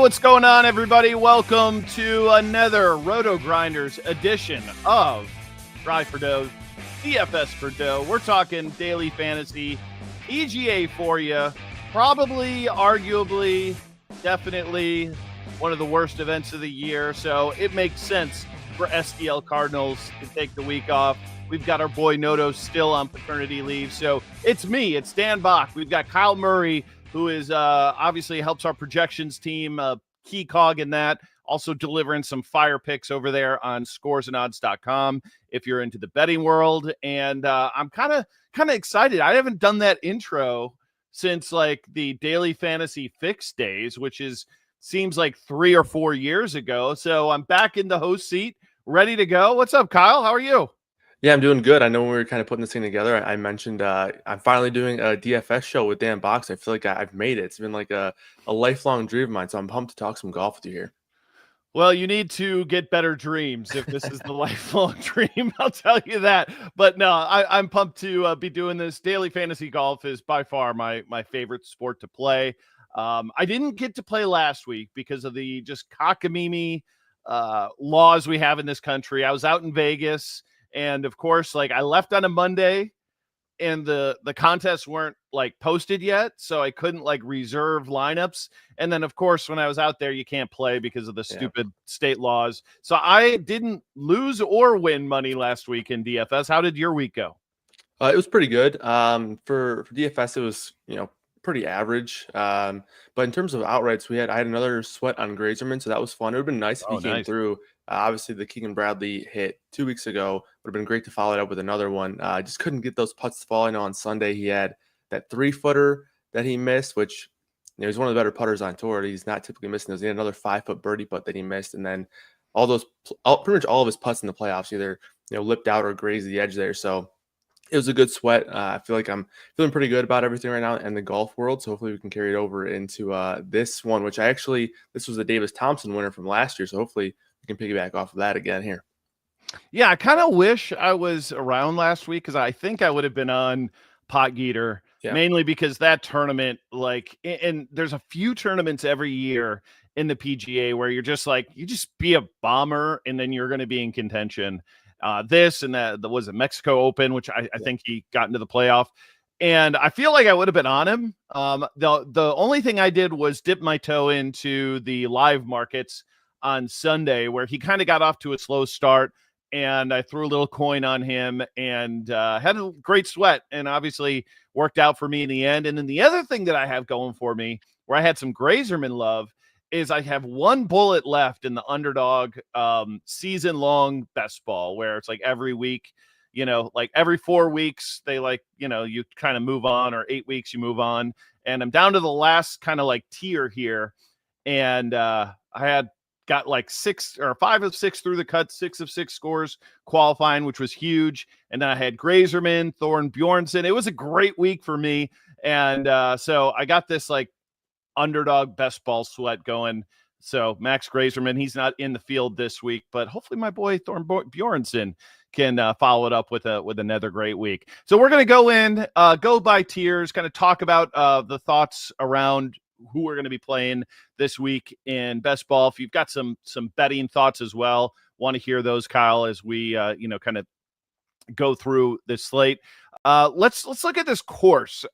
what's going on, everybody? Welcome to another RotoGrinders edition of Drive for Dough, DFS for Dough. We're talking daily fantasy, PGA for you. Probably, arguably, definitely one of the worst events of the year. So it makes sense for STL Cardinals to take the week off. We've got our boy Noto still on paternity leave. So it's me, it's Dan Bach. We've got Kyle Murray, who is obviously helps our projections team, key cog in that, also delivering some fire picks over there on scoresandodds.com if you're into the betting world. And I'm kind of excited. I haven't done that intro since like the daily fantasy fix days, which seems like 3 or 4 years ago. So I'm back in the host seat, ready to go. What's up, Kyle? How are you? Yeah, I'm doing good. I know when we were kind of putting this thing together, I mentioned I'm finally doing a DFS show with Dan Box. I feel like I've made it. It's been like a lifelong dream of mine, so I'm pumped to talk some golf with you here. Well, you need to get better dreams if this is the lifelong dream. I'll tell you that. But no, I'm pumped to be doing this. Daily fantasy golf is by far my favorite sport to play. I didn't get to play last week because of the just cockamamie laws we have in this country. I was out in Vegas. And of course, like I left on a Monday and the contests weren't like posted yet. So I couldn't like reserve lineups. And then of course, when I was out there, you can't play because of the stupid state laws. So I didn't lose or win money last week in DFS. How did your week go? It was pretty good. For DFS, it was, pretty average. But in terms of outrights, I had another sweat on Grazerman. So that was fun. It would have been nice if he came through. Obviously, the Keegan Bradley hit 2 weeks ago. Would have been great to follow it up with another one. I just couldn't get those putts to fall. I know on Sunday he had that 3-footer that he missed, which he's one of the better putters on tour. He's not typically missing those. He had another 5-foot birdie putt that he missed, and then pretty much all of his putts in the playoffs either lipped out or grazed the edge there. So it was a good sweat. I feel like I'm feeling pretty good about everything right now in the golf world. So hopefully we can carry it over into this one, which this was the Davis Thompson winner from last year. So hopefully we can piggyback off of that again here. Yeah, I kind of wish I was around last week because I think I would have been on Pot Geeter, mainly because that tournament, and there's a few tournaments every year in the PGA where you're just like, you just be a bomber and then you're going to be in contention. This and that was a Mexico Open, which I think he got into the playoff. And I feel like I would have been on him. The only thing I did was dip my toe into the live markets on Sunday, where he kind of got off to a slow start. And I threw a little coin on him and had a great sweat, and obviously worked out for me in the end. And then the other thing that I have going for me, where I had some Grazerman love, is I have one bullet left in the underdog season-long best ball, where it's like every week, like every 4 weeks, they you kind of move on, or 8 weeks you move on. And I'm down to the last kind of like tier here. And I had got like 5 of 6 through the cut, 6 of 6 scores qualifying, which was huge. And then I had Grazerman, Thorne Bjornsson. It was a great week for me. And so I got this like underdog best ball sweat going. So Max Grazerman, he's not in the field this week, but hopefully my boy Thorne Bjornsson can follow it up with another great week. So we're going to go by tiers, kind of talk about the thoughts around who we're going to be playing this week in best ball. If you've got some betting thoughts as well, want to hear those, Kyle, as we kind of go through this slate. Let's look at this course.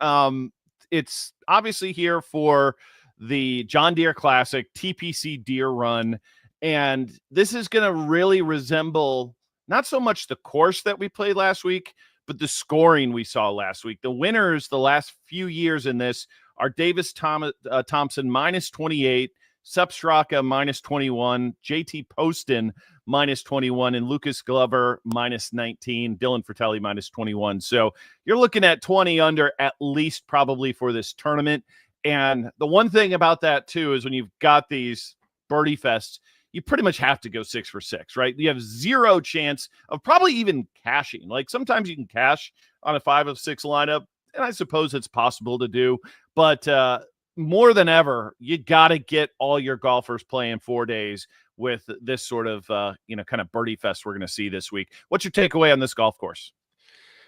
It's obviously here for the John Deere Classic TPC Deere Run, and this is going to really resemble not so much the course that we played last week, but the scoring we saw last week. The winners the last few years in this are Davis Thompson minus 28, Sepp Straka minus 21, JT Poston minus 21, and Lucas Glover minus 19, Dylan Fratelli minus 21. So you're looking at 20 under at least probably for this tournament. And the one thing about that too is when you've got these birdie fests, you pretty much have to go 6 for 6, right? You have zero chance of probably even cashing. Like sometimes you can cash on a 5 of 6 lineup, and I suppose it's possible to do, but more than ever, you got to get all your golfers playing 4 days with this sort of, kind of birdie fest we're going to see this week. What's your takeaway on this golf course?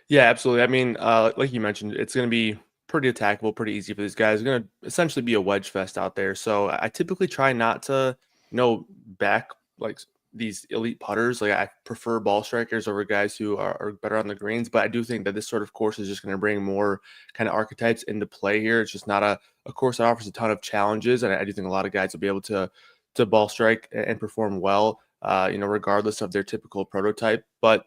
Yeah, absolutely. I mean, like you mentioned, it's going to be pretty attackable, pretty easy for these guys. It's going to essentially be a wedge fest out there. So I typically try not to, back like these elite putters. Like I prefer ball strikers over guys who are better on the greens. But I do think that this sort of course is just going to bring more kind of archetypes into play here. It's just not a course that offers a ton of challenges. And I do think a lot of guys will be able to ball strike and perform well, regardless of their typical prototype. But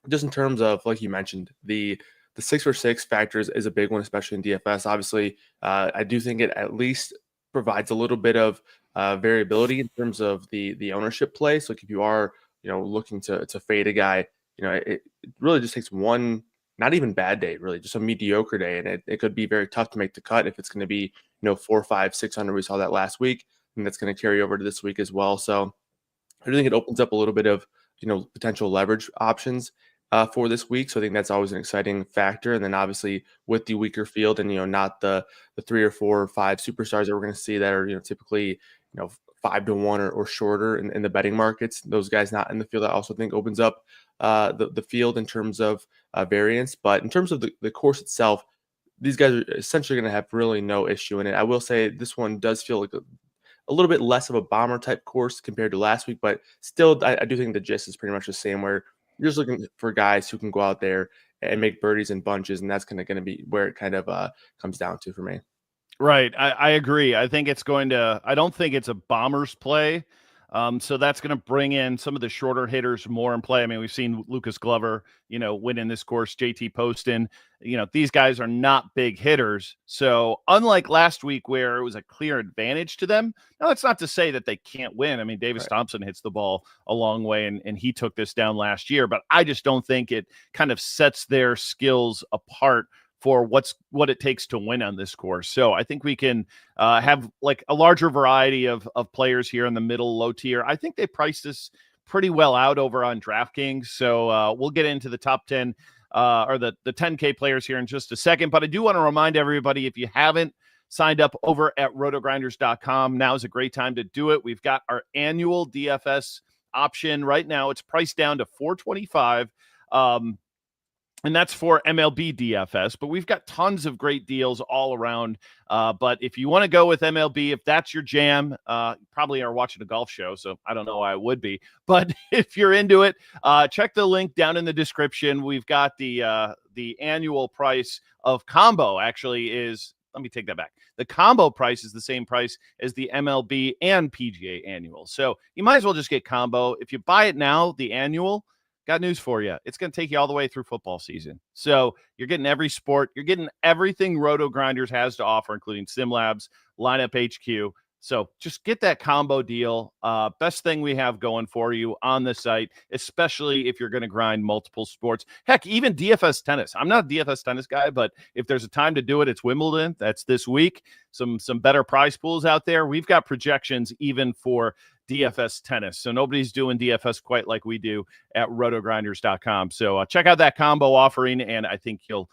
just in terms of, like you mentioned, the 6 for 6 factors is a big one, especially in DFS. Obviously, I do think it at least provides a little bit of variability in terms of the ownership play. So like if you are, looking to fade a guy, it really just takes one, not even bad day, really just a mediocre day. And it could be very tough to make the cut if it's going to be, 4, 5, 600. We saw that last week, and that's going to carry over to this week as well. So I do think it opens up a little bit of, potential leverage options for this week. So I think that's always an exciting factor. And then obviously with the weaker field and, not the 3 or 4 or 5 superstars that we're going to see that are, typically, 5-1 or shorter in the betting markets, those guys not in the field, I also think opens up the field in terms of variance. But in terms of the course itself, these guys are essentially going to have really no issue in it. I will say this one does feel like a little bit less of a bomber type course compared to last week, but still, I do think the gist is pretty much the same, where you're just looking for guys who can go out there and make birdies in bunches, and that's going to be where it kind of comes down to for me. Right. I agree. I think I don't think it's a bombers play. So that's going to bring in some of the shorter hitters more in play. I mean, we've seen Lucas Glover, win in this course, JT Poston, these guys are not big hitters. So unlike last week where it was a clear advantage to them, now it's not to say that they can't win. I mean, Davis Thompson hits the ball a long way and he took this down last year, but I just don't think it kind of sets their skills apart for what it takes to win on this course. So I think we can have like a larger variety of players here in the middle, low tier. I think they priced this pretty well out over on DraftKings. So we'll get into the top 10 or the 10K players here in just a second. But I do want to remind everybody, if you haven't signed up over at RotoGrinders.com, now is a great time to do it. We've got our annual DFS option right now. It's priced down to $425. And that's for MLB DFS, but we've got tons of great deals all around. But if you want to go with MLB, if that's your jam, probably are watching a golf show, so I don't know why I would be. But if you're into it, check the link down in the description. We've got the annual price of combo actually is, let me take that back. The combo price is the same price as the MLB and PGA annual. So you might as well just get combo. If you buy it now, the annual, got news for you. It's going to take you all the way through football season. So you're getting every sport. You're getting everything RotoGrinders has to offer, including SimLabs, Lineup HQ. So just get that combo deal. Best thing we have going for you on the site, especially if you're going to grind multiple sports. Heck, even DFS tennis. I'm not a DFS tennis guy, but if there's a time to do it, it's Wimbledon. That's this week. Some better prize pools out there. We've got projections even for DFS tennis. So nobody's doing DFS quite like we do at rotogrinders.com. So check out that combo offering, and I think you'll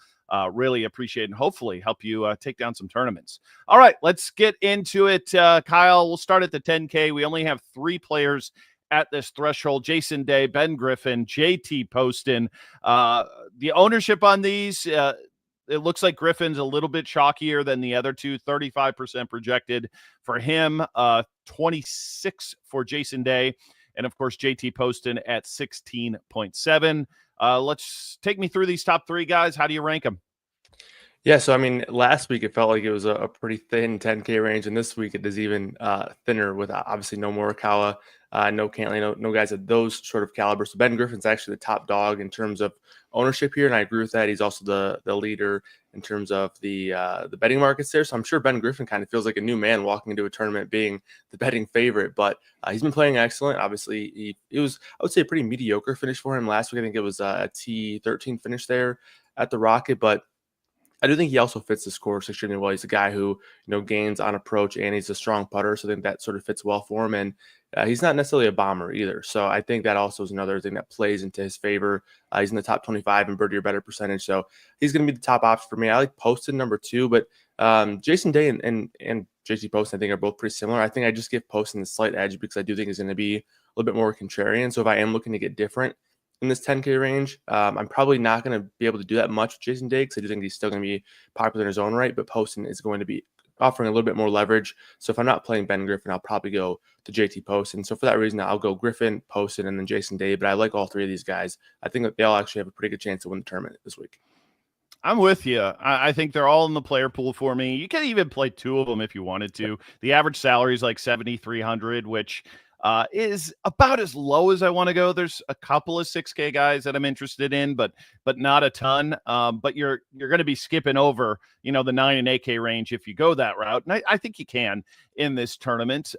really appreciate and hopefully help you take down some tournaments. All right, let's get into it. Kyle, we'll start at the 10K. We only have 3 players at this threshold: Jason Day, Ben Griffin, JT Poston. The ownership on these, it looks like Griffin's a little bit chalkier than the other two, 35% projected for him, 26 for Jason Day, and of course JT Poston at 16.7. Let's take me through these top 3 guys. How do you rank them? Yeah, so I mean, last week it felt like it was a pretty thin 10K range, and this week it is even thinner with obviously no Morikawa, no Cantley, no guys at those sort of caliber. So Ben Griffin's actually the top dog in terms of ownership here, and I agree with that. He's also the leader in terms of the betting markets there. So I'm sure Ben Griffin kind of feels like a new man walking into a tournament being the betting favorite, but he's been playing excellent. Obviously, it was, I would say, a pretty mediocre finish for him last week. I think it was a T13 finish there at the Rocket, but I do think he also fits this course extremely well. He's a guy who, gains on approach, and he's a strong putter. So I think that sort of fits well for him. And he's not necessarily a bomber either. So I think that also is another thing that plays into his favor. He's in the top 25 in birdie or better percentage. So he's going to be the top option for me. I like Poston number 2, but Jason Day and JT Poston, I think, are both pretty similar. I think I just give Poston the slight edge because I do think he's going to be a little bit more contrarian. So if I am looking to get different, in this 10K range. I'm probably not going to be able to do that much with Jason Day because I do think he's still going to be popular in his own right, but Poston is going to be offering a little bit more leverage. So if I'm not playing Ben Griffin, I'll probably go to JT Poston. So for that reason, I'll go Griffin, Poston, and then Jason Day. But I like all three of these guys. I think that they all actually have a pretty good chance to win the tournament this week. I'm with you. I think they're all in the player pool for me. You can even play two of them if you wanted to. The average salary is like 7,300, which is about as low as I want to go. There's a couple of 6K guys that I'm interested in, but not a ton. But you're going to be skipping over, the 9 and 8K range if you go that route, and I think you can in this tournament.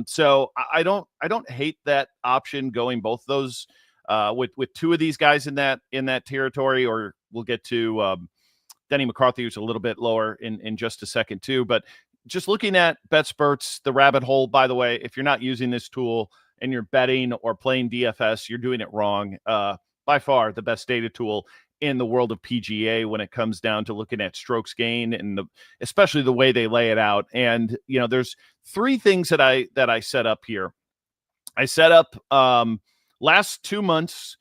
So I don't hate that option going both those with two of these guys in that territory, or we'll get to Denny McCarthy, who's a little bit lower in just a second too. But just looking at Betsperts, the rabbit hole, by the way, if you're not using this tool and you're betting or playing DFS, you're doing it wrong. By far the best data tool in the world of PGA when it comes down to looking at strokes gain and especially the way they lay it out. And, there's three things that I set up here. I set up last 2 months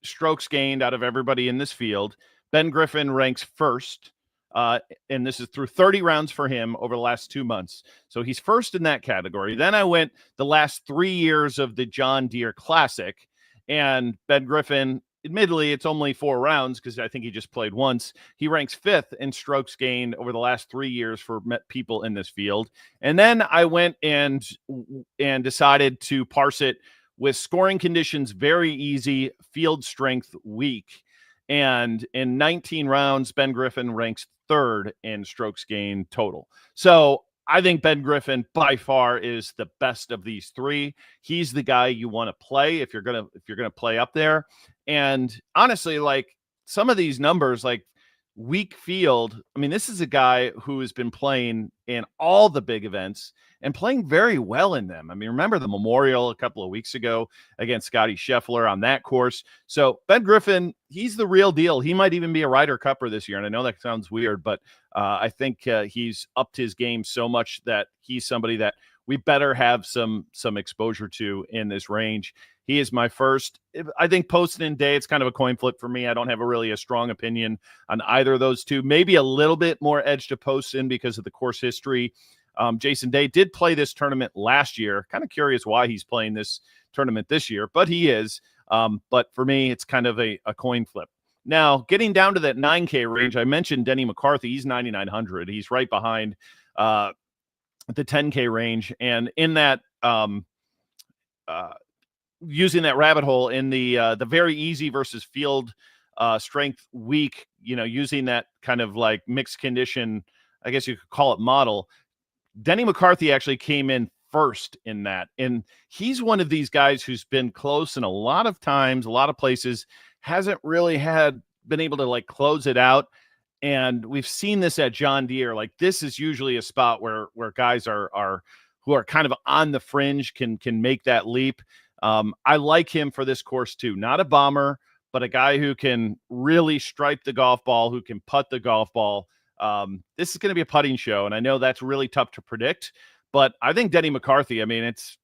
strokes gained out of everybody in this field. Ben Griffin ranks first, and this is through 30 rounds for him over the last 2 months. So he's first in that category. Then I went the last 3 years of the John Deere Classic, and Ben Griffin, admittedly, it's only 4 rounds because I think he just played once. He ranks fifth in strokes gained over the last 3 years for people in this field. And then I went and decided to parse it with scoring conditions very easy, field strength weak. And in 19 rounds, Ben Griffin ranks third in strokes gained total. So I think Ben Griffin by far is the best of these three. He's the guy you want to play if you're gonna play up there. And honestly, like some of these numbers, like weak field, I mean, this is a guy who has been playing in all the big events and playing very well in them. I mean, remember the Memorial a couple of weeks ago against Scotty Scheffler on that course. So Ben Griffin, he's the real deal. He might even be a Ryder Cupper this year. And I know that sounds weird, but I think he's upped his game so much that he's somebody that we better have some exposure to in this range. He is my first. I think Poston and Day, it's kind of a coin flip for me. I don't have a strong opinion on either of those two. Maybe a little bit more edge to Poston because of the course history. Jason Day did play this tournament last year. Kind of curious why he's playing this tournament this year, but he is. But for me, it's kind of a coin flip. Now, getting down to that 9K range, I mentioned Denny McCarthy. He's 9,900. He's right behind the 10K range. And in that, using that rabbit hole in the very easy versus field strength week, using that kind of like mixed condition, I guess you could call it model, Denny McCarthy actually came in first in that. And he's one of these guys who's been close in a lot of times, a lot of places, hasn't really been able to like close it out. And we've seen this at John Deere. Like this is usually a spot where guys are who are kind of on the fringe can make that leap. I like him for this course too. Not a bomber, but a guy who can really stripe the golf ball, who can putt the golf ball. This is going to be a putting show, and I know that's really tough to predict, but I think Denny McCarthy, I mean, it's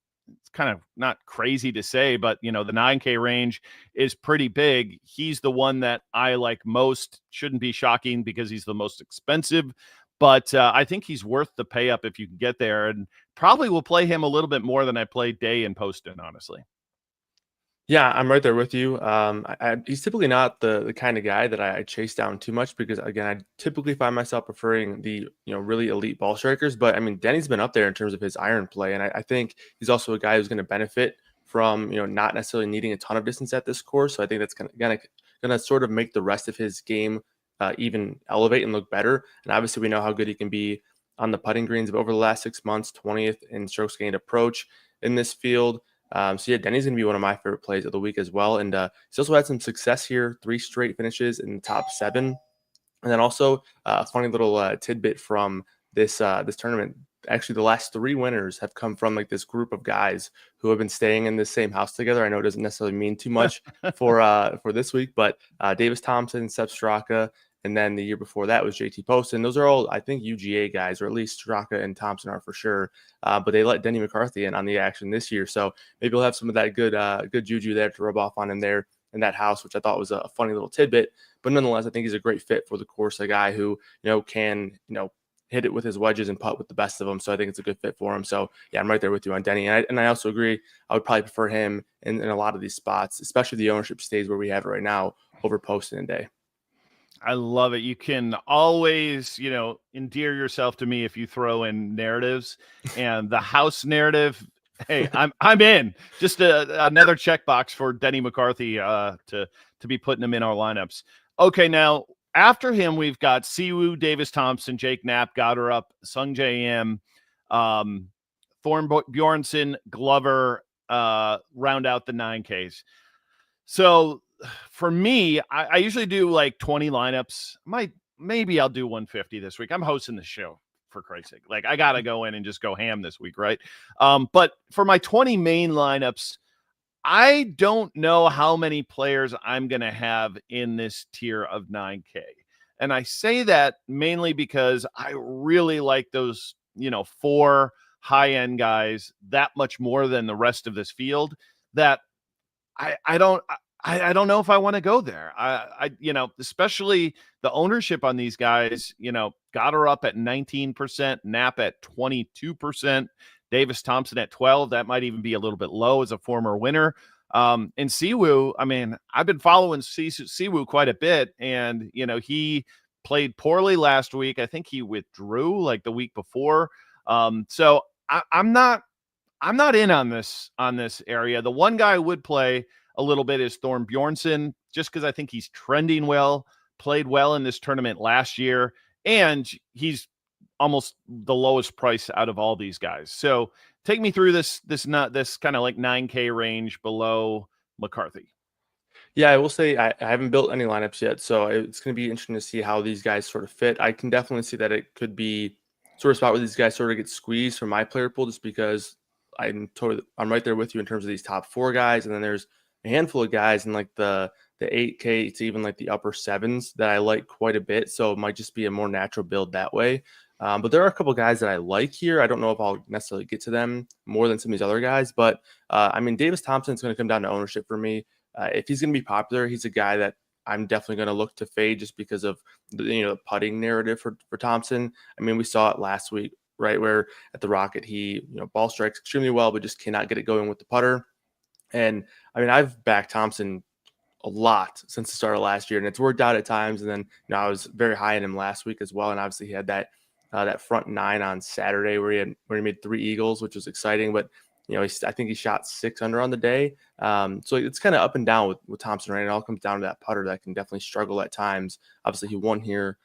kind of not crazy to say, but the 9K range is pretty big. He's the one that I like most. Shouldn't be shocking because he's the most expensive, but I think he's worth the pay up if you can get there, and probably will play him a little bit more than I played Day and Poston, honestly. Yeah, I'm right there with you. He's typically not the kind of guy that I chase down too much because, again, I typically find myself preferring the really elite ball strikers. But I mean, Denny's been up there in terms of his iron play, and I think he's also a guy who's going to benefit from not necessarily needing a ton of distance at this course. So I think that's going to sort of make the rest of his game even elevate and look better. And obviously, we know how good he can be on the putting greens. But over the last 6 months, 20th in strokes gained approach in this field. So yeah, Denny's gonna be one of my favorite plays of the week as well. And he's also had some success here, 3 straight finishes in the top 7. And then also a funny little tidbit from this tournament. Actually, the last 3 winners have come from like this group of guys who have been staying in the same house together. I know it doesn't necessarily mean too much for this week, but Davis Thompson, Sepp Straka, and then the year before that was JT Poston. Those are all, I think, UGA guys, or at least Straka and Thompson are for sure. But they let Denny McCarthy in on the action this year. So maybe we'll have some of that good juju there to rub off on him there in that house, which I thought was a funny little tidbit. But nonetheless, I think he's a great fit for the course, a guy who, can, hit it with his wedges and putt with the best of them. So I think it's a good fit for him. So yeah, I'm right there with you on Denny. And I also agree. I would probably prefer him in a lot of these spots, especially the ownership stage where we have it right now, over Poston and Day. I love it. You can always, endear yourself to me if you throw in narratives, and the house narrative. Hey, I'm in. Just another checkbox for Denny McCarthy to be putting him in our lineups. Okay, now after him, we've got Siwoo, Davis Thompson, Jake Knapp, Goddard, Sung J M, Thorn Bjornsson, Glover, round out the 9Ks. So for me, I usually do like 20 lineups. Maybe I'll do 150 this week. I'm hosting the show, for Christ's sake. Like, I gotta go in and just go ham this week, right? But for my 20 main lineups, I don't know how many players I'm going to have in this tier of 9K. And I say that mainly because I really like those, 4 high-end guys that much more than the rest of this field, that I don't know if I want to go there. Especially the ownership on these guys, Goddard up at 19%, Knapp at 22%. Davis Thompson at 12. That might even be a little bit low as a former winner. And Siwoo, I've been following Siwoo quite a bit, and he played poorly last week. I think he withdrew like the week before. So I'm not in on this area. The one guy I would play a little bit is Thorn Bjornsson, just because I think he's trending well, played well in this tournament last year, and he's almost the lowest price out of all these guys. So take me through this kind of like 9K range below McCarthy. Yeah, I will say I haven't built any lineups yet, so it's going to be interesting to see how these guys sort of fit. I can definitely see that it could be sort of spot where these guys sort of get squeezed from my player pool, just because I'm right there with you in terms of these top 4 guys, and then there's a handful of guys in like the 8K to even like the upper 7s that I like quite a bit. So it might just be a more natural build that way. But there are a couple guys that I like here. I don't know if I'll necessarily get to them more than some of these other guys, but Davis Thompson is going to come down to ownership for me. If he's going to be popular, he's a guy that I'm definitely going to look to fade just because of the putting narrative for Thompson. We saw it last week, right, where at the Rocket he ball strikes extremely well, but just cannot get it going with the putter. And I've backed Thompson a lot since the start of last year, and it's worked out at times. And then I was very high in him last week as well, and obviously he had that front 9 on Saturday where he made 3 eagles, which was exciting. But I think he shot 6 under on the day. So it's kind of up and down with Thompson, right? It all comes down to that putter that can definitely struggle at times. Obviously, he won here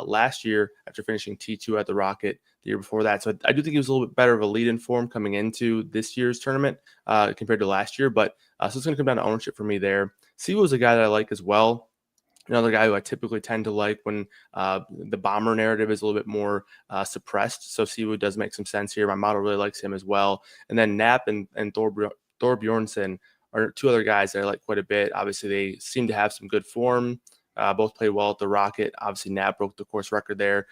last year after finishing T2 at the Rocket the year before that. So I do think he was a little bit better of a lead-in form coming into this year's tournament compared to last year. But so it's going to come down to ownership for me there. Siwoo is a guy that I like as well. Another guy who I typically tend to like when the bomber narrative is a little bit more suppressed. So Siwoo does make some sense here. My model really likes him as well. And then Knapp and Thor Bjornsson are 2 other guys that I like quite a bit. Obviously, they seem to have some good form. Both played well at the Rocket. Obviously, Knapp broke the course record there.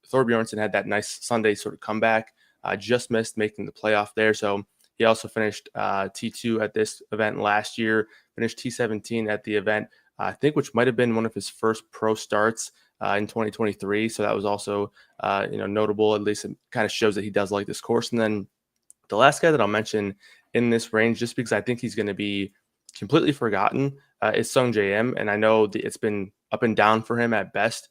Thor Bjornsson had that nice Sunday sort of comeback. Just missed making the playoff there. So he also finished T2 at this event last year, finished T17 at the event, I think, which might have been one of his first pro starts in 2023. So that was also, notable. At least it kind of shows that he does like this course. And then the last guy that I'll mention in this range, just because I think he's going to be completely forgotten, is Sung J M. And I know it's been up and down for him at best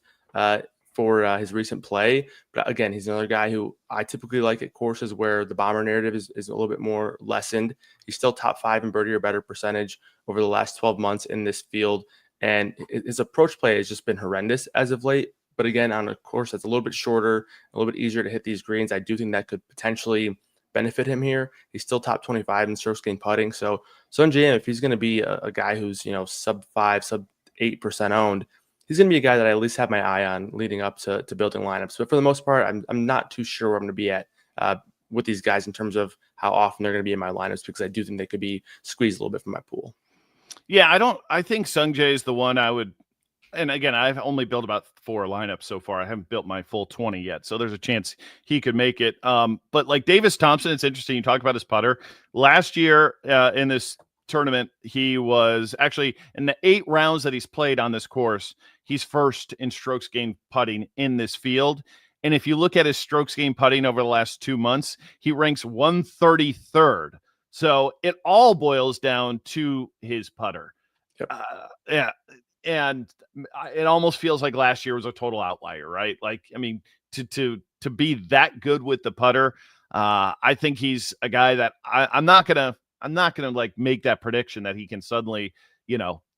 for his recent play. But again, he's another guy who I typically like at courses where the bomber narrative is a little bit more lessened. He's still top 5 in birdie or better percentage over the last 12 months in this field. And his approach play has just been horrendous as of late. But again, on a course that's a little bit shorter, a little bit easier to hit these greens, I do think that could potentially benefit him here. He's still top 25 in strokes gained putting. So in GM, if he's going to be a guy who's, sub 5, sub 8% owned, he's going to be a guy that I at least have my eye on leading up to building lineups. But for the most part, I'm not too sure where I'm going to be at with these guys in terms of how often they're going to be in my lineups, because I do think they could be squeezed a little bit from my pool. Yeah, I think Sung Jae is the one I would. And again, I've only built about 4 lineups so far. I haven't built my full 20 yet. So there's a chance he could make it. But like Davis Thompson, it's interesting. You talked about his putter last year in this tournament, he was actually in the 8 rounds that he's played on this course, he's first in strokes gained putting in this field. And if you look at his strokes gained putting over the last 2 months, he ranks 133rd. So it all boils down to his putter. Yep. Yeah. And it almost feels like last year was a total outlier, right? Like, I mean, to be that good with the putter, I think he's a guy that I'm not gonna like make that prediction that he can suddenly,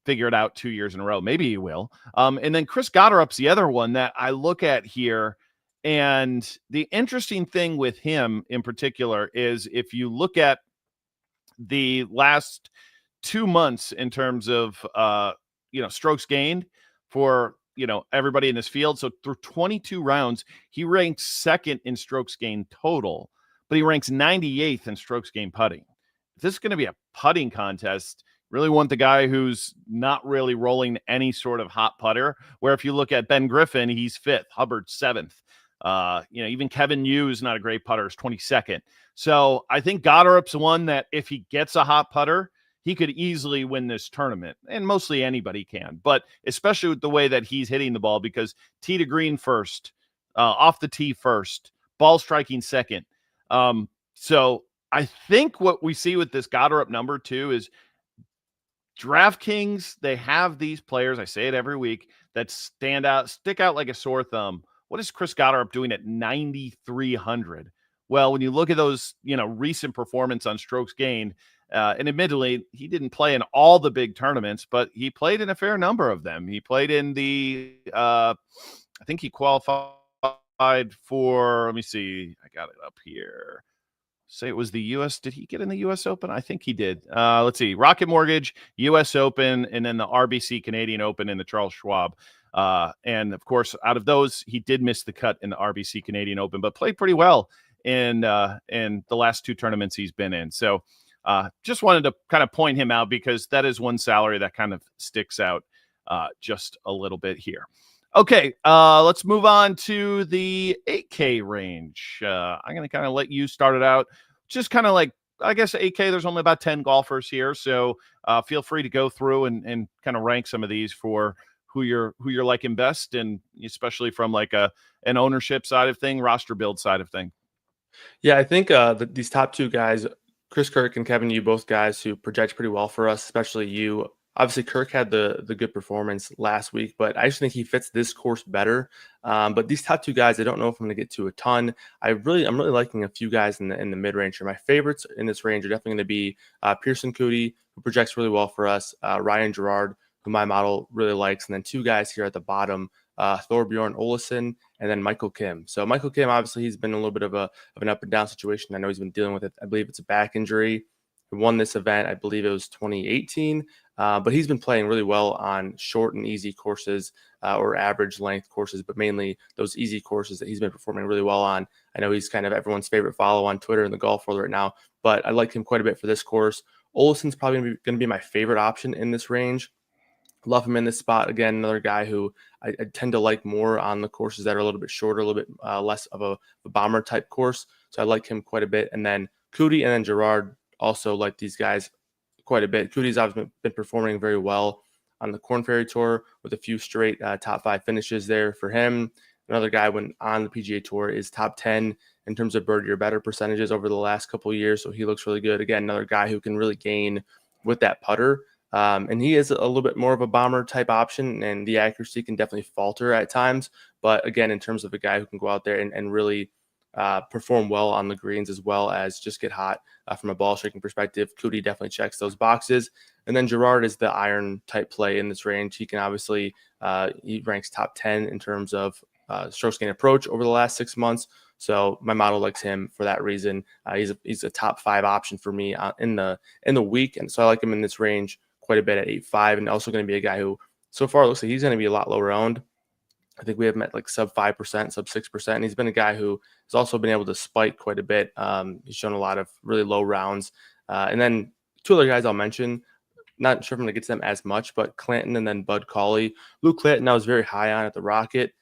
figure it out 2 years in a row. Maybe he will. And then Chris Gotterup's the other one that I look at here. And the interesting thing with him in particular is if you look at the last 2 months in terms of, strokes gained for, everybody in this field. So through 22 rounds, he ranks second in strokes gained total, but he ranks 98th in strokes gained putting. If this is going to be a putting contest, really want the guy who's not really rolling any sort of hot putter, where if you look at Ben Griffin, he's 5th, Hubbard 7th. Even Kevin Yu is not a great putter, is 22nd. So I think Gotterup's one that if he gets a hot putter, he could easily win this tournament, and mostly anybody can, but especially with the way that he's hitting the ball, because tee to green first, off the tee first, ball striking second. So I think what we see with this Gotterup number too is DraftKings, they have these players, I say it every week, that stick out like a sore thumb. What is Chris Gotterup doing at 9,300? Well, when you look at those, recent performance on strokes gained, and admittedly, he didn't play in all the big tournaments, but he played in a fair number of them. He played in the, I think he qualified for, let me see, I got it up here. Say it was the U.S. Did he get in the U.S. Open? I think he did. Let's see, Rocket Mortgage, U.S. Open, and then the RBC Canadian Open and the Charles Schwab. And of course, out of those, he did miss the cut in the RBC Canadian Open, but played pretty well in the last 2 tournaments he's been in. So just wanted to kind of point him out because that is one salary that kind of sticks out just a little bit here. Okay, let's move on to the 8K range. I'm going to kind of let you start it out. Just kind of like, I guess 8K, there's only about 10 golfers here. So feel free to go through and kind of rank some of these for who you're liking best, and especially from like an ownership side of thing, roster build side of thing. Yeah, I think these top 2 guys, Chris Kirk and Kevin Yu, both guys who project pretty well for us, especially Yu. Obviously, Kirk had the good performance last week, but I actually think he fits this course better. But these top 2 guys, I don't know if I'm going to get to a ton. I'm really liking a few guys in the mid range here. My favorites in this range are definitely going to be Pearson Coody, who projects really well for us, Ryan Gerard, who my model really likes, and then 2 guys here at the bottom, Thorbjorn Olesen, and then Michael Kim. So Michael Kim, obviously, he's been a little bit of an up and down situation. I know he's been dealing with it. I believe it's a back injury. He won this event, I believe it was 2018, but he's been playing really well on short and easy courses or average length courses, but mainly those easy courses that he's been performing really well on. I know he's kind of everyone's favorite follow on Twitter in the golf world right now, but I like him quite a bit for this course. Olesen's probably going to be my favorite option in this range. Love him in this spot. Again, another guy who I tend to like more on the courses that are a little bit shorter, a little bit less of a bomber type course. So I like him quite a bit. And then Coody and then Gerard also like these guys quite a bit. Coody's obviously been performing very well on the Korn Ferry Tour with a few straight top 5 finishes there for him. Another guy when on the PGA Tour is top 10 in terms of birdie or better percentages over the last couple of years. So he looks really good. Again, another guy who can really gain with that putter. And he is a little bit more of a bomber type option, and the accuracy can definitely falter at times. But again, in terms of a guy who can go out there and really perform well on the greens as well as just get hot from a ball striking perspective, Coody definitely checks those boxes. And then Gerard is the iron type play in this range. He can obviously, he ranks top 10 in terms of strokes gained approach over the last 6 months. So my model likes him for that reason. He's a top 5 option for me in the week. And so I like him in this range quite a bit at 8.5, and also going to be a guy who so far looks like he's going to be a lot lower owned. I think we have him at like sub 5%, sub 6%. And he's been a guy who has also been able to spike quite a bit. He's shown a lot of really low rounds. And then 2 other guys I'll mention, not sure if I'm going to get to them as much, but Clanton and then Bud Cauley. Luke Clanton I was very high on at the Rocket.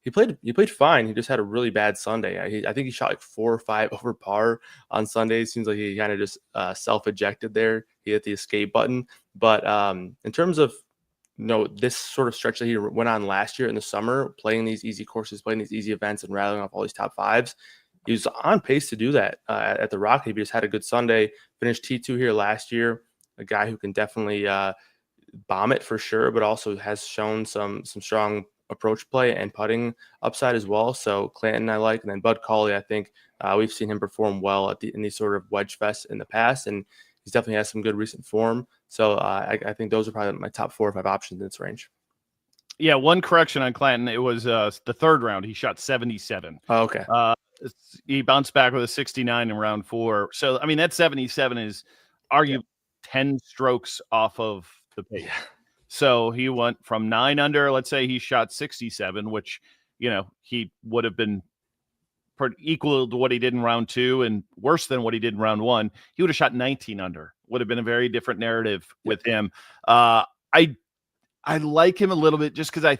He played fine. He just had a really bad Sunday. I think he shot like 4 or 5 over par on Sunday. It seems like he kind of just self-ejected there. He hit the escape button. But in terms of this sort of stretch that he went on last year in the summer, playing these easy courses, playing these easy events, and rattling off all these top fives, he was on pace to do that at the Rocket. He just had a good Sunday. Finished T2 here last year. A guy who can definitely bomb it for sure, but also has shown some strong approach play and putting upside as well. So Clanton I like, and then Bud Cauley, I think we've seen him perform well in these sort of wedge fests in the past, and he's definitely has some good recent form. So I think those are probably my top 4 or 5 options in this range. Yeah, one correction on Clanton. It was the third round. He shot 77. Oh, okay. He bounced back with a 69 in round 4. So, I mean, that 77 is arguably 10 strokes off of the pace. Yeah. So he went from 9 under. Let's say he shot 67, which, he would have been equal to what he did in round 2 and worse than what he did in round 1. He would have shot 19 under. Would have been a very different narrative with him. I like him a little bit just because I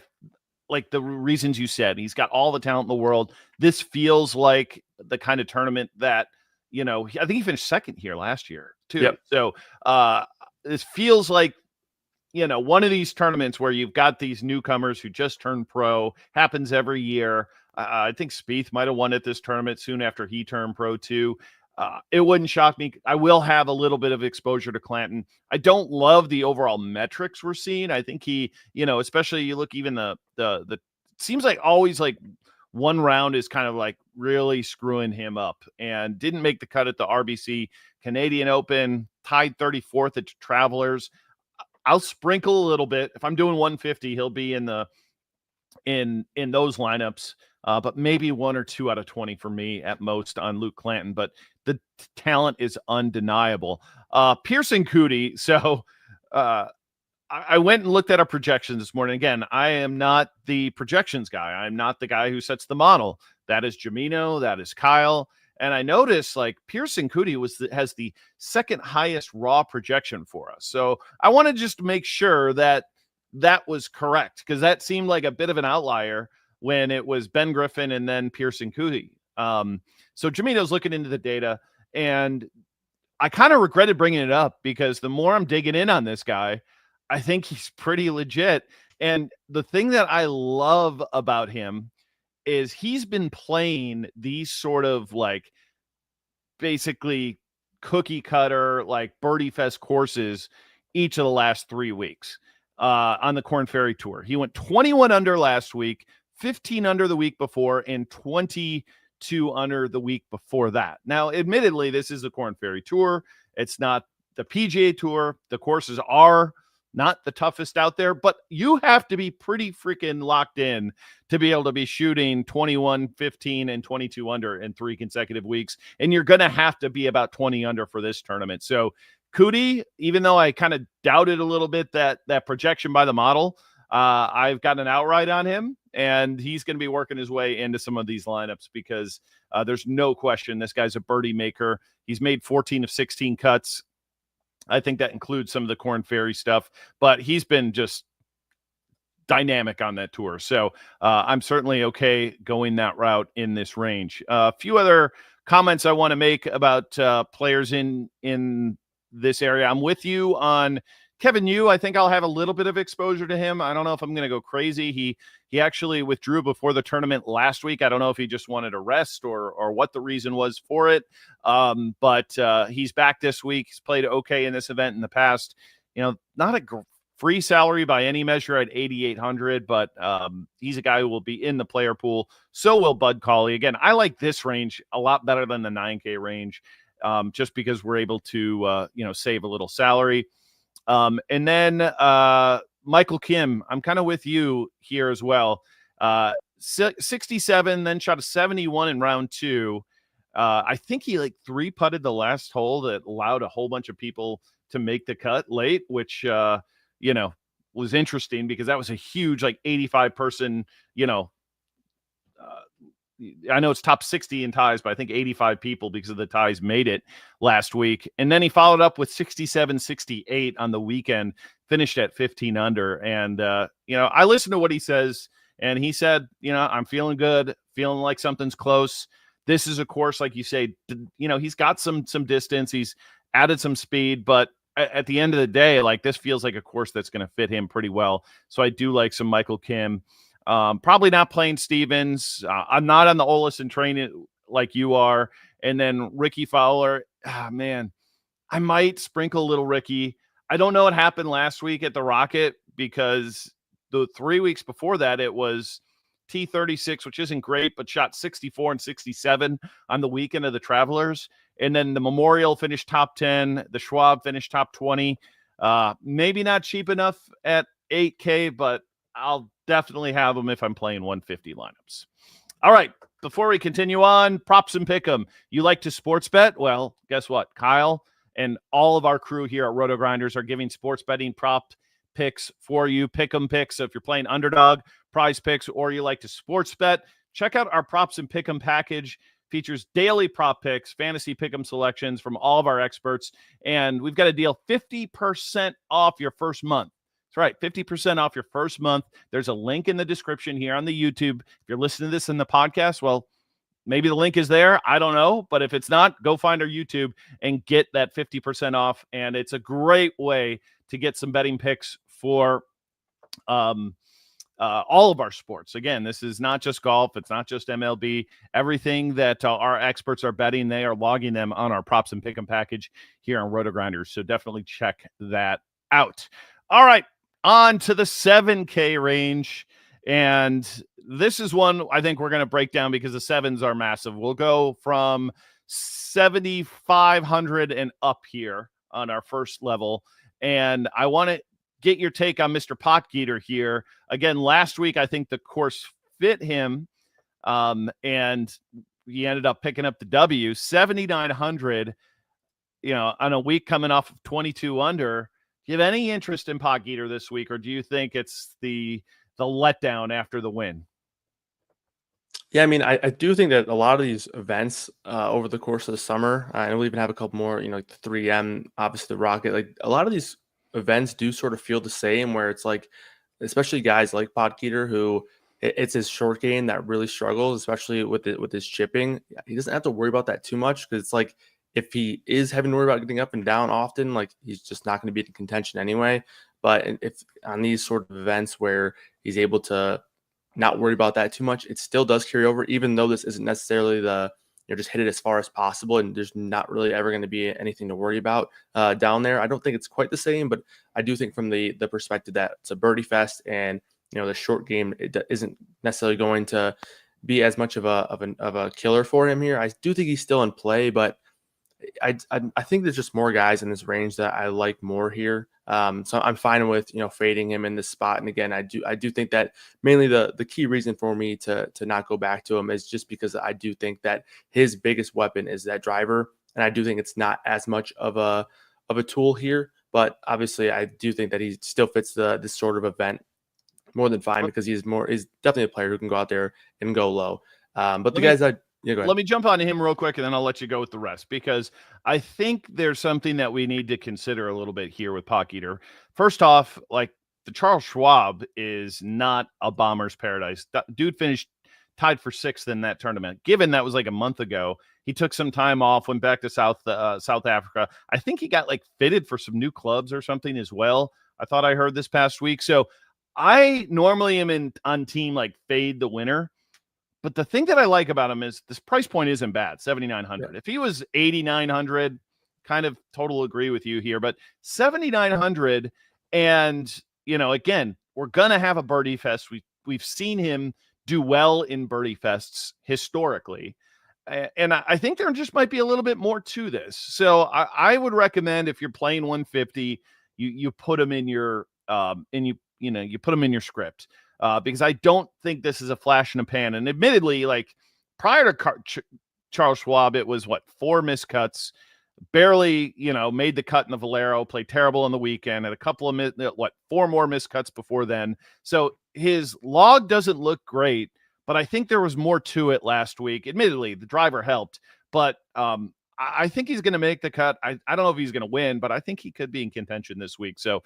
like the reasons you said. He's got all the talent in the world. This feels like the kind of tournament that, I think he finished second here last year too. Yep. So this feels like, one of these tournaments where you've got these newcomers who just turned pro. Happens every year. I think Spieth might have won at this tournament soon after he turned pro too. It wouldn't shock me. I will have a little bit of exposure to Clanton. I don't love the overall metrics we're seeing. I think he, especially you look even the seems like always like one round is kind of like really screwing him up, and didn't make the cut at the RBC Canadian Open, tied 34th at Travelers. I'll sprinkle a little bit. If I'm doing 150, he'll be in those lineups. But maybe 1 or 2 out of 20 for me at most on Luke Clanton. But the talent is undeniable. Pearson Coody. So I went and looked at our projections this morning. Again, I am not the projections guy. I'm not the guy who sets the model. That is Jamino. That is Kyle. And I noticed like Pearson Coody has the second highest raw projection for us. So I want to just make sure that was correct, because that seemed like a bit of an outlier when it was Ben Griffin and then Pearson Coody. So Jamino's looking into the data, and I kind of regretted bringing it up because the more I'm digging in on this guy, I think he's pretty legit. And the thing that I love about him is he's been playing these sort of like basically cookie cutter, like Birdie Fest courses each of the last 3 weeks on the Korn Ferry Tour. He went 21 under last week, 15 under the week before, and 22 under the week before that. Now, admittedly, this is the Korn Ferry Tour. It's not the PGA Tour. The courses are not the toughest out there, but you have to be pretty freaking locked in to be able to be shooting 21, 15, and 22 under in 3 consecutive weeks. And you're going to have to be about 20 under for this tournament. So Coody, even though I kind of doubted a little bit that projection by the model, I've got an outright on him, and he's going to be working his way into some of these lineups because there's no question this guy's a birdie maker. He's made 14 of 16 cuts. I think that includes some of the Korn Ferry stuff, but he's been just dynamic on that tour. So I'm certainly okay going that route in this range. A few other comments I want to make about players in this area. I'm with you on Kevin Yu. I think I'll have a little bit of exposure to him. I don't know if I'm going to go crazy. He actually withdrew before the tournament last week. I don't know if he just wanted a rest or what the reason was for it. But he's back this week. He's played okay in this event in the past. Not a free salary by any measure at 8,800, but he's a guy who will be in the player pool. So will Bud Cauley. Again, I like this range a lot better than the 9K range, just because we're able to save a little salary. And then Michael Kim, I'm kind of with you here as well. 67, then shot a 71 in round 2. I think he like 3-putted the last hole that allowed a whole bunch of people to make the cut late, which, was interesting because that was a huge, like 85 person, I know it's top 60 in ties, but I think 85 people because of the ties made it last week. And then he followed up with 67, 68 on the weekend, finished at 15 under. And, I listen to what he says And he said, I'm feeling good, feeling like something's close. This is a course, like you say, he's got some distance. He's added some speed, but at the end of the day, like, this feels like a course that's going to fit him pretty well. So I do like some Michael Kim. Probably not playing Stevens. I'm not on the Olesen train like you are. And then Ricky Fowler, man, I might sprinkle a little Ricky. I don't know what happened last week at the Rocket, because the 3 weeks before that, it was T36, which isn't great, but shot 64 and 67 on the weekend of the Travelers. And then the Memorial finished top 10. The Schwab finished top 20. Maybe not cheap enough at 8K, but I'll definitely have them if I'm playing 150 lineups. All right. Before we continue on, props and pick 'em. You like to sports bet? Well, guess what? Kyle and all of our crew here at RotoGrinders are giving sports betting prop picks for you. Pick 'em picks. So if you're playing underdog, prize picks, or you like to sports bet, check out our props and pick 'em package. Features daily prop picks, fantasy pick 'em selections from all of our experts. And we've got a deal 50% off your first month. That's right, 50% off your first month. There's a link in the description here on the YouTube. If you're listening to this in the podcast, well, maybe the link is there. I don't know. But if it's not, go find our YouTube and get that 50% off. And it's a great way to get some betting picks for all of our sports. Again, this is not just golf. It's not just MLB. Everything that our experts are betting, they are logging them on our props and pick 'em package here on RotoGrinders. So definitely check that out. All right, on to the 7K range. And this is one I think we're going to break down because the sevens are massive. We'll go from 7,500 and up here on our first level. And I want to get your take on Mr. Potgieter here. Again, last week, I think the course fit him, and he ended up picking up the W. 7,900, on a week coming off of 22 under. Do you have any interest in Potgieter this week, or do you think it's the letdown after the win? Yeah, I mean, I do think that a lot of these events over the course of the summer, and we'll even have a couple more, like the 3M, obviously the Rocket, like a lot of these events do sort of feel the same, where it's like, especially guys like Potgieter, who it's his short game that really struggles, especially with his chipping. He doesn't have to worry about that too much, because it's like, if he is having to worry about getting up and down often, like, he's just not going to be in contention anyway. But if on these sort of events where he's able to not worry about that too much, it still does carry over, even though this isn't necessarily just hit it as far as possible, and there's not really ever going to be anything to worry about down there. I don't think it's quite the same, but I do think from the perspective that it's a birdie fest, and the short game, it isn't necessarily going to be as much of a killer for him here. I do think he's still in play, but I think there's just more guys in this range that I like more here. So I'm fine with fading him in this spot. And again, I do think that mainly the key reason for me to not go back to him is just because I do think that his biggest weapon is that driver, and I do think it's not as much of a tool here. But obviously, I do think that he still fits this sort of event more than fine, because he's definitely a player who can go out there and go low. But the guys that Yeah, go ahead. Let me jump on him real quick, and then I'll let you go with the rest, because I think there's something that we need to consider a little bit here with Potgieter. First off, like, the Charles Schwab is not a bomber's paradise. Dude finished tied for 6th in that tournament. Given that was like a month ago, he took some time off, went back to South Africa. I think he got like fitted for some new clubs or something as well. I thought I heard this past week. So I normally am on team like fade the winner. But the thing that I like about him is this price point isn't bad, 7,900. Yeah. If he was 8,900, kind of total agree with you here, but 7,900, and again, we're gonna have a birdie fest. We've seen him do well in birdie fests historically, and I think there just might be a little bit more to this. So I would recommend, if you're playing 150, you put him in your you put him in your script. Because I don't think this is a flash in a pan. And admittedly, like, prior to Charles Schwab, it was 4 miscuts, barely, made the cut in the Valero, played terrible on the weekend, and a couple of 4 more miscuts before then. So his log doesn't look great, but I think there was more to it last week. Admittedly, the driver helped, but I think he's going to make the cut. I don't know if he's going to win, but I think he could be in contention this week. So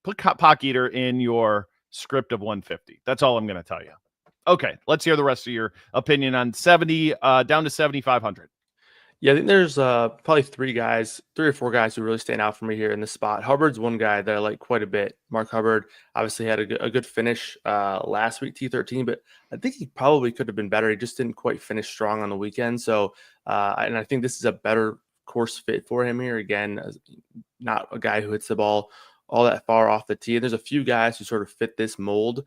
put Potgieter in your script of 150. That's all I'm going to tell you. Okay, let's hear the rest of your opinion on 70 down to 7,500. Yeah, I think there's probably 3 or 4 guys who really stand out for me here in this spot. Hubbard's one guy that I like quite a bit. Mark Hubbard obviously had a good finish last week, T13, but I think he probably could have been better. He just didn't quite finish strong on the weekend. So, and I think this is a better course fit for him here. Again, not a guy who hits the ball all that far off the tee. And there's a few guys who sort of fit this mold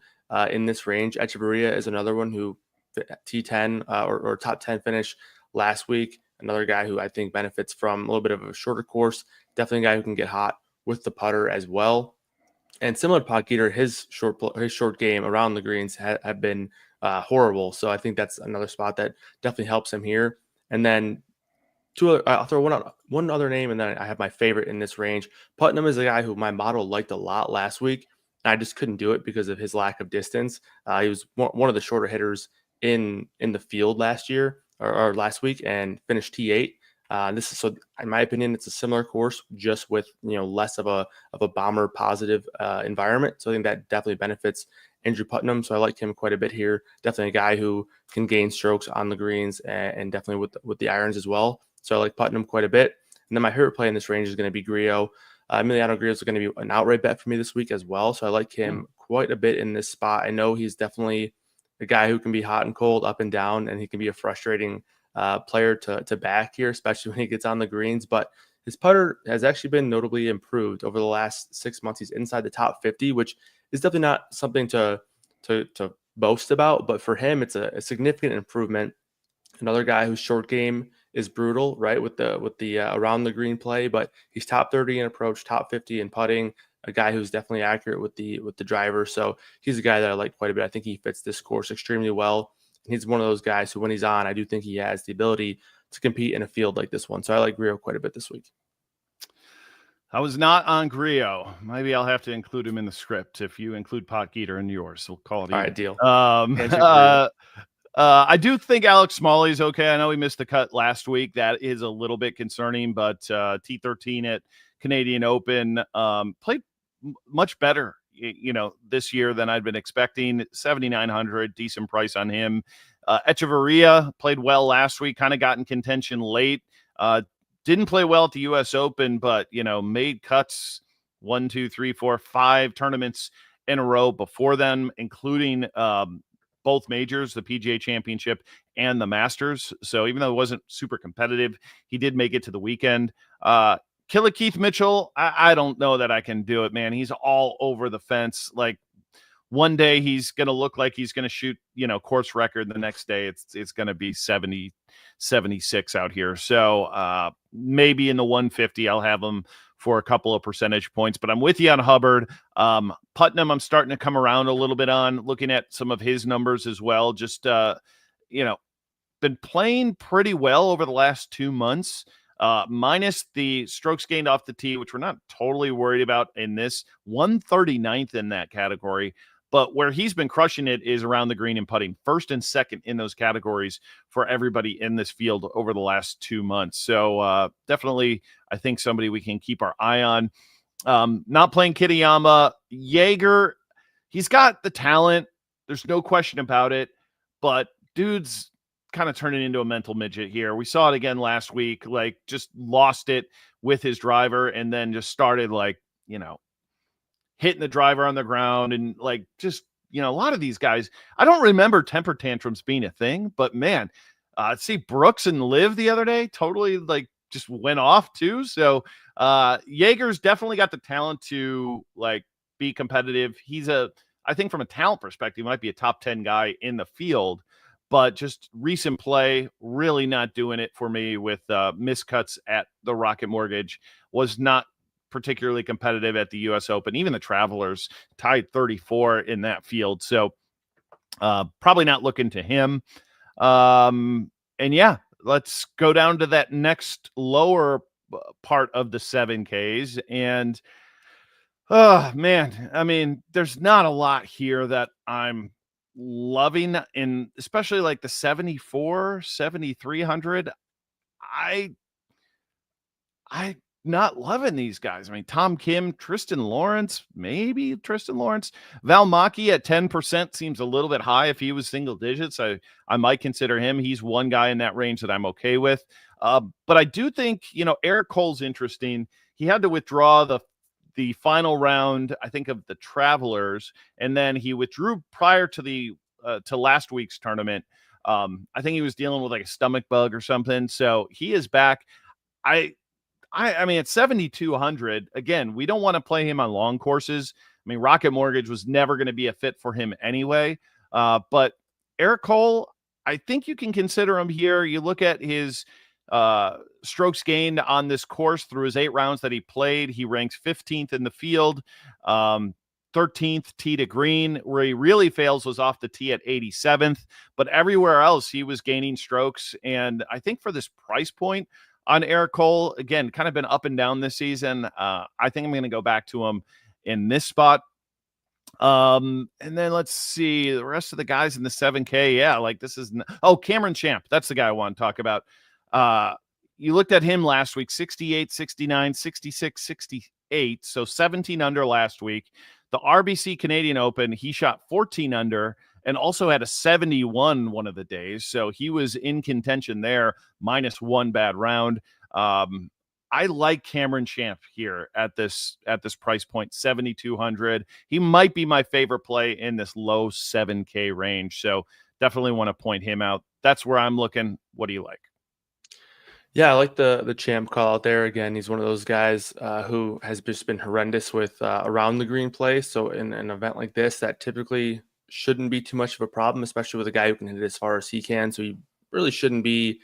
in this range. Echeverria is another one who fit T10 or top 10 finish last week. Another guy who I think benefits from a little bit of a shorter course. Definitely a guy who can get hot with the putter as well. And similar to Potgieter, his short game around the greens have been horrible. So I think that's another spot that definitely helps him here. And then I'll throw one other name, and then I have my favorite in this range. Putnam is a guy who my model liked a lot last week. I just couldn't do it because of his lack of distance. He was one of the shorter hitters in the field last year or last week, and finished T8. This is, so in my opinion, it's a similar course, just with less of a bomber positive environment. So I think that definitely benefits Andrew Putnam. So I like him quite a bit here. Definitely a guy who can gain strokes on the greens and definitely with the irons as well. So I like Putnam quite a bit. And then my favorite play in this range is going to be Grillo. Emiliano Grillo is going to be an outright bet for me this week as well. So I like him quite a bit in this spot. I know he's definitely a guy who can be hot and cold, up and down, and he can be a frustrating player to back here, especially when he gets on the greens. But his putter has actually been notably improved over the last 6 months. He's inside the top 50, which is definitely not something to boast about. But for him, it's a significant improvement. Another guy whose short game is brutal, right, with the around the green play, but he's top 30 in approach, top 50 in putting. A guy who's definitely accurate with the driver. So he's a guy that I like quite a bit. I think he fits this course extremely well. He's one of those guys who, when he's on, I do think he has the ability to compete in a field like this one. So I like Grillo quite a bit this week. I was not on Grillo. Maybe I'll have to include him in the script if you include Potgieter in yours. We'll call it all even. right. Deal. I do think Alex Smalley's okay. I know he missed the cut last week. That is a little bit concerning, but T13 at Canadian Open played much better, this year than I'd been expecting. 7,900, decent price on him. Echeverria played well last week, kind of got in contention late. Didn't play well at the U.S. Open, but, made cuts 1, 2, 3, 4, 5 tournaments in a row before then, including both majors, the PGA Championship and the Masters. So even though it wasn't super competitive, he did make it to the weekend. Killer Keith Mitchell, I don't know that I can do it, man. He's all over the fence. Like, one day he's going to look like he's going to shoot, course record. The next day it's going to be 70, 76 out here. So maybe in the 150, I'll have him for a couple of percentage points, but I'm with you on Hubbard. Putnam, I'm starting to come around a little bit on, looking at some of his numbers as well. Just, been playing pretty well over the last 2 months. Minus the strokes gained off the tee, which we're not totally worried about in this, 139th in that category. But where he's been crushing it is around the green and putting, first and second in those categories for everybody in this field over the last 2 months. So definitely, I think somebody we can keep our eye on. Not playing Kitayama. Jaeger, he's got the talent. There's no question about it. But dude's kind of turning into a mental midget here. We saw it again last week, like just lost it with his driver and then just started hitting the driver on the ground and just, a lot of these guys, I don't remember temper tantrums being a thing, but man, see Brooks and Liv the other day, totally just went off too. So Jaeger's definitely got the talent to be competitive. He's I think from a talent perspective, might be a top 10 guy in the field. But just recent play, really not doing it for me with miscuts at the Rocket Mortgage. Was not particularly competitive at the U.S. Open. Even the Travelers tied 34 in that field. So probably not looking to him. And yeah, let's go down to that next lower part of the 7Ks. And, oh, man, I mean, there's not a lot here that I'm loving, in especially the 74, 7,300. not loving these guys. I mean, Tom Kim, Tristan Lawrence, maybe Tristan Lawrence. Val Mackey at 10% seems a little bit high. If he was single digits, I might consider him. He's one guy in that range that I'm okay with. But I do think, Eric Cole's interesting. He had to withdraw the final round, I think, of the Travelers, and then he withdrew prior to the to last week's tournament. I think he was dealing with like a stomach bug or something. So he is back. I mean, at 7,200, again, we don't want to play him on long courses. I mean, Rocket Mortgage was never going to be a fit for him anyway. But Eric Cole, I think you can consider him here. You look at his strokes gained on this course through his 8 rounds that he played. He ranks 15th in the field, 13th tee to green. Where he really fails was off the tee at 87th. But everywhere else, he was gaining strokes. And I think for this price point, on Eric Cole, again, kind of been up and down this season. I think I'm going to go back to him in this spot. And then let's see the rest of the guys in the 7K. Yeah, like this is Cameron Champ. That's the guy I want to talk about. You looked at him last week, 68, 69, 66, 68. So 17 under last week. The RBC Canadian Open, he shot 14 under and also had a 71 one of the days. So he was in contention there, minus 1 bad round. I like Cameron Champ here at this price point, 7,200. He might be my favorite play in this low 7K range. So definitely want to point him out. That's where I'm looking. What do you like? Yeah, I like the Champ call out there. Again, he's one of those guys who has just been horrendous with around the green play. So in an event like this, that typically shouldn't be too much of a problem, especially with a guy who can hit it as far as he can. So he really shouldn't be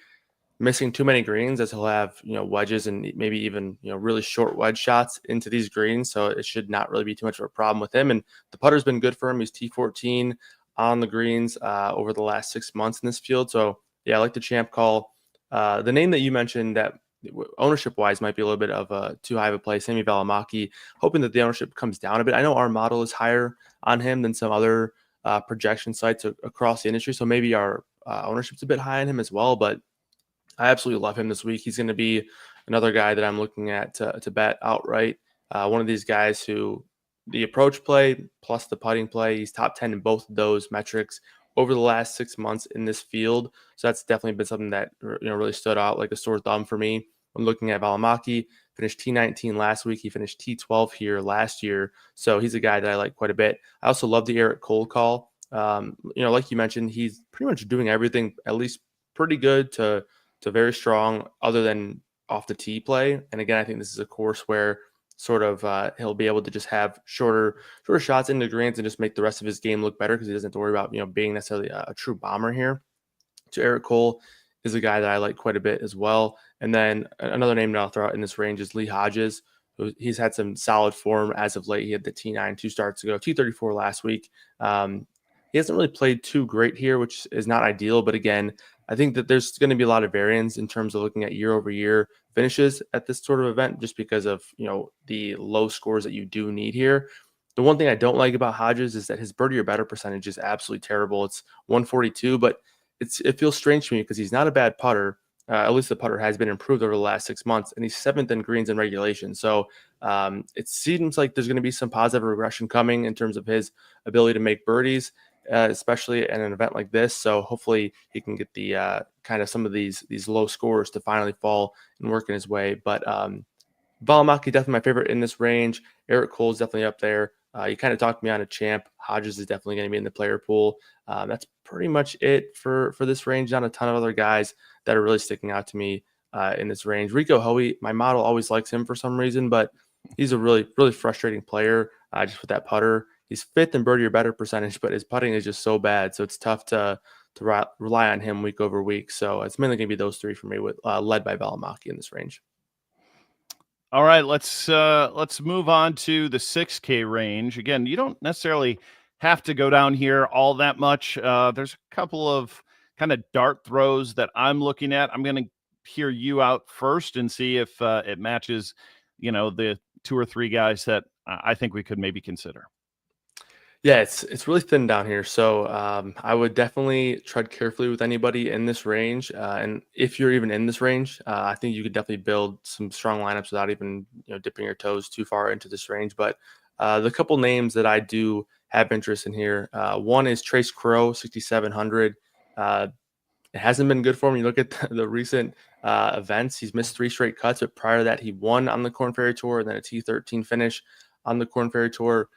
missing too many greens, as he'll have, wedges and maybe even, really short wedge shots into these greens. So it should not really be too much of a problem with him. And the putter's been good for him. He's T14 on the greens over the last 6 months in this field. So yeah, I like the Champ call. The name that you mentioned that ownership wise might be a little bit of a too high of a play, Sami Valimaki, hoping that the ownership comes down a bit. I know our model is higher on him than some other projection sites across the industry. So maybe our ownership's a bit high on him as well, but I absolutely love him this week. He's going to be another guy that I'm looking at to bet outright. One of these guys who the approach play plus the putting play, he's top 10 in both of those metrics over the last 6 months in this field. So that's definitely been something that really stood out like a sore thumb for me. I'm looking at Valimaki, finished T19 last week. He finished T12 here last year. So he's a guy that I like quite a bit. I also love the Eric Cole call. Like you mentioned, he's pretty much doing everything at least pretty good to very strong other than off the tee play. And again, I think this is a course where sort of he'll be able to just have shorter shots into greens and just make the rest of his game look better because he doesn't have to worry about being necessarily a true bomber here. So Eric Cole is a guy that I like quite a bit as well. And then another name that I'll throw out in this range is Lee Hodges. He's had some solid form as of late. He had the T9 2 starts ago, T34 last week. He hasn't really played too great here, which is not ideal. But again, I think that there's going to be a lot of variance in terms of looking at year-over-year finishes at this sort of event, just because of the low scores that you do need here. The one thing I don't like about Hodges is that his birdie or better percentage is absolutely terrible. It's 142, but it feels strange to me because he's not a bad putter. At least the putter has been improved over the last 6 months, and he's 7th in greens in regulation. So it seems like there's going to be some positive regression coming in terms of his ability to make birdies, especially in an event like this. So hopefully he can get the kind of some of these low scores to finally fall and work in his way. But Valimaki, definitely my favorite in this range. Eric Cole is definitely up there. You kind of talked me on a Champ. Hodges is definitely going to be in the player pool. That's pretty much it for this range. Not a ton of other guys that are really sticking out to me in this range. Rico Hoey, my model always likes him for some reason, but he's a really, really frustrating player just with that putter. He's 5th in birdie or better percentage, but his putting is just so bad. So it's tough to rely on him week over week. So it's mainly going to be those three for me, with led by Valimaki in this range. All right, let's move on to the 6K range. Again, you don't necessarily have to go down here all that much. There's a couple of kind of dart throws that I'm looking at. I'm going to hear you out first and see if it matches, the 2 or 3 guys that I think we could maybe consider. Yeah, it's really thin down here. So I would definitely tread carefully with anybody in this range. And if you're even in this range, I think you could definitely build some strong lineups without even dipping your toes too far into this range. But the couple names that I do have interest in here, one is Trace Crow, 6,700. It hasn't been good for him. You look at the recent events; he's missed 3 straight cuts. But prior to that, he won on the Korn Ferry Tour and then a T13 finish on the Korn Ferry Tour.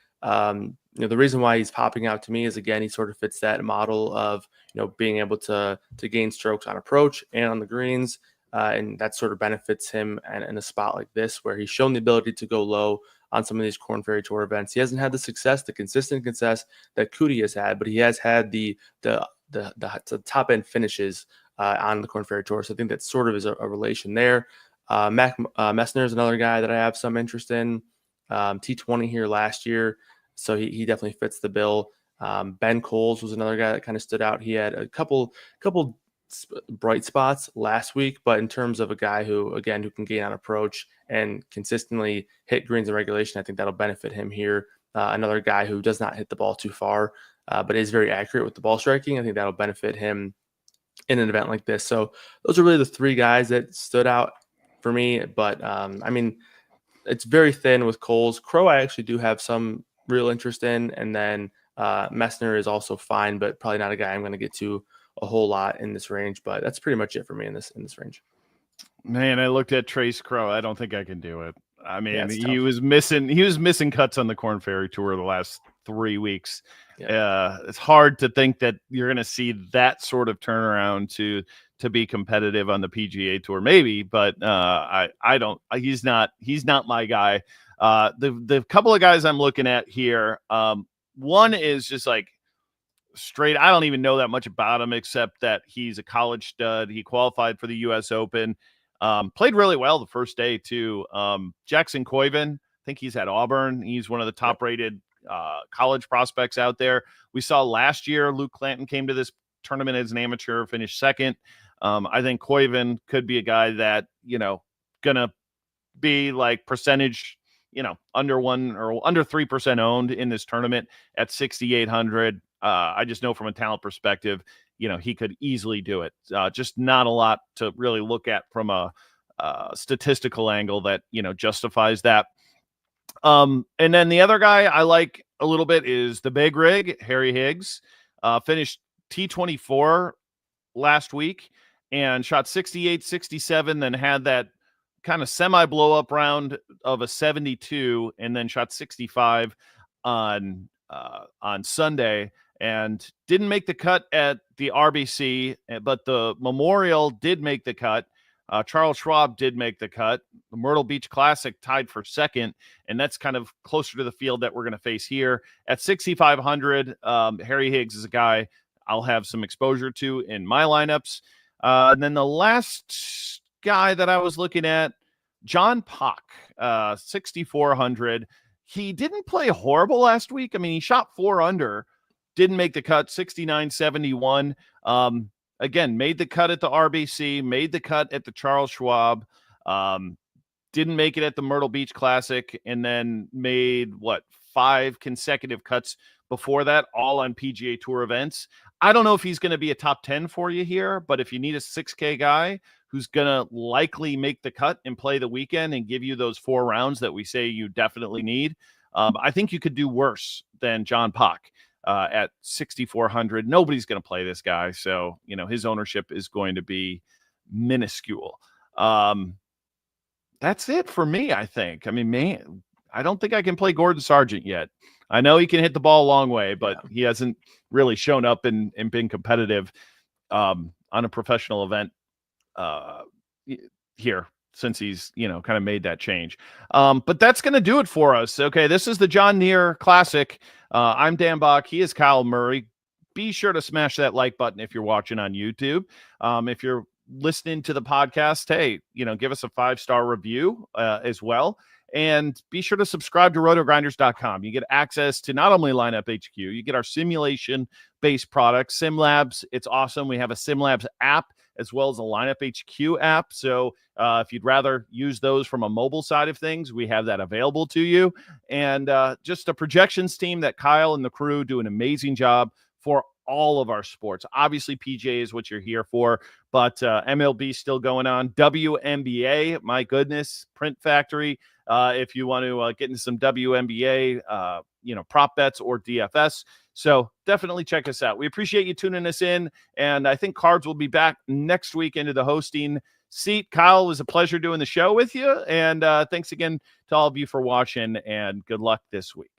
The reason why he's popping out to me is, again, he sort of fits that model of being able to gain strokes on approach and on the greens, and that sort of benefits him in a spot like this where he's shown the ability to go low on some of these Korn Ferry Tour events. He hasn't had the consistent success that Cootie has had, but he has had the top end finishes on the Korn Ferry Tour. So I think that sort of is a relation there. Mac Messner is another guy that I have some interest in. T20 here last year, so he definitely fits the bill. Ben Coles was another guy that kind of stood out. He had a couple bright spots last week, but in terms of a guy who can gain on approach and consistently hit greens in regulation, I think that'll benefit him here. Another guy who does not hit the ball too far, but is very accurate with the ball striking. I think that'll benefit him in an event like this. So those are really the 3 guys that stood out for me. But I mean, it's very thin with Coles. Crow, I actually do have some real interest in, and then Messner is also fine, but probably not a guy I'm going to get to a whole lot in this range. But that's pretty much it for me in this range. Man, I looked at Trace Crow. I don't think I can do it. I mean, he was missing cuts on the Korn Ferry Tour the last 3 weeks. Yeah. It's hard to think that you're going to see that sort of turnaround to be competitive on the PGA Tour, maybe, but I don't. He's not my guy. The couple of guys I'm looking at here, one is just like straight. I don't even know that much about him except that he's a college stud. He qualified for the U.S. Open. Played really well the first day too. Jackson Coyven, I think he's at Auburn. He's one of the top-rated college prospects out there. We saw last year Luke Clanton came to this tournament as an amateur, finished second. I think Coyven could be a guy that gonna be like percentage, under 1 or under 3% owned in this tournament at 6,800. I just know from a talent perspective, he could easily do it. Just not a lot to really look at from a statistical angle that, justifies that. And then the other guy I like a little bit is the big rig, Harry Higgs, finished T24 last week and shot 68, 67, then had that kind of semi blow up round of a 72 and then shot 65 on Sunday. And didn't make the cut at the RBC, but the Memorial did make the cut. Charles Schwab did make the cut. The Myrtle Beach Classic tied for second, and that's kind of closer to the field that we're going to face here. At 6,500, Harry Higgs is a guy I'll have some exposure to in my lineups. And then the last guy that I was looking at, John Pock, 6,400. He didn't play horrible last week. I mean, he shot 4 under. Didn't make the cut, 69.71. Again, made the cut at the RBC, made the cut at the Charles Schwab, didn't make it at the Myrtle Beach Classic, and then made, 5 consecutive cuts before that, all on PGA Tour events. I don't know if he's going to be a top 10 for you here, but if you need a 6K guy who's going to likely make the cut and play the weekend and give you those 4 rounds that we say you definitely need, I think you could do worse than John Pock. At 6,400, nobody's going to play this guy, so his ownership is going to be minuscule. That's it for me. I think. I mean, man, I don't think I can play Gordon Sargent yet. I know he can hit the ball a long way, but he hasn't really shown up and been competitive on a professional event here since he's kind of made that change. But that's going to do it for us. Okay, this is the John Deere Classic. I'm Dan Bach. He is Kyle Murray. Be sure to smash that like button if you're watching on YouTube. If you're listening to the podcast, hey, give us a 5-star review as well. And be sure to subscribe to RotoGrinders.com. You get access to not only Lineup HQ, you get our simulation-based products, SimLabs. It's awesome. We have a SimLabs app as well as the Lineup HQ app. So if you'd rather use those from a mobile side of things, we have that available to you. And just a projections team that Kyle and the crew do an amazing job for all of our sports. Obviously, PGA is what you're here for, but MLB still going on. WNBA, my goodness, Print Factory. If you want to get into some WNBA, prop bets or DFS. So definitely check us out. We appreciate you tuning us in. And I think Cards will be back next week into the hosting seat. Kyle, it was a pleasure doing the show with you. And thanks again to all of you for watching, and good luck this week.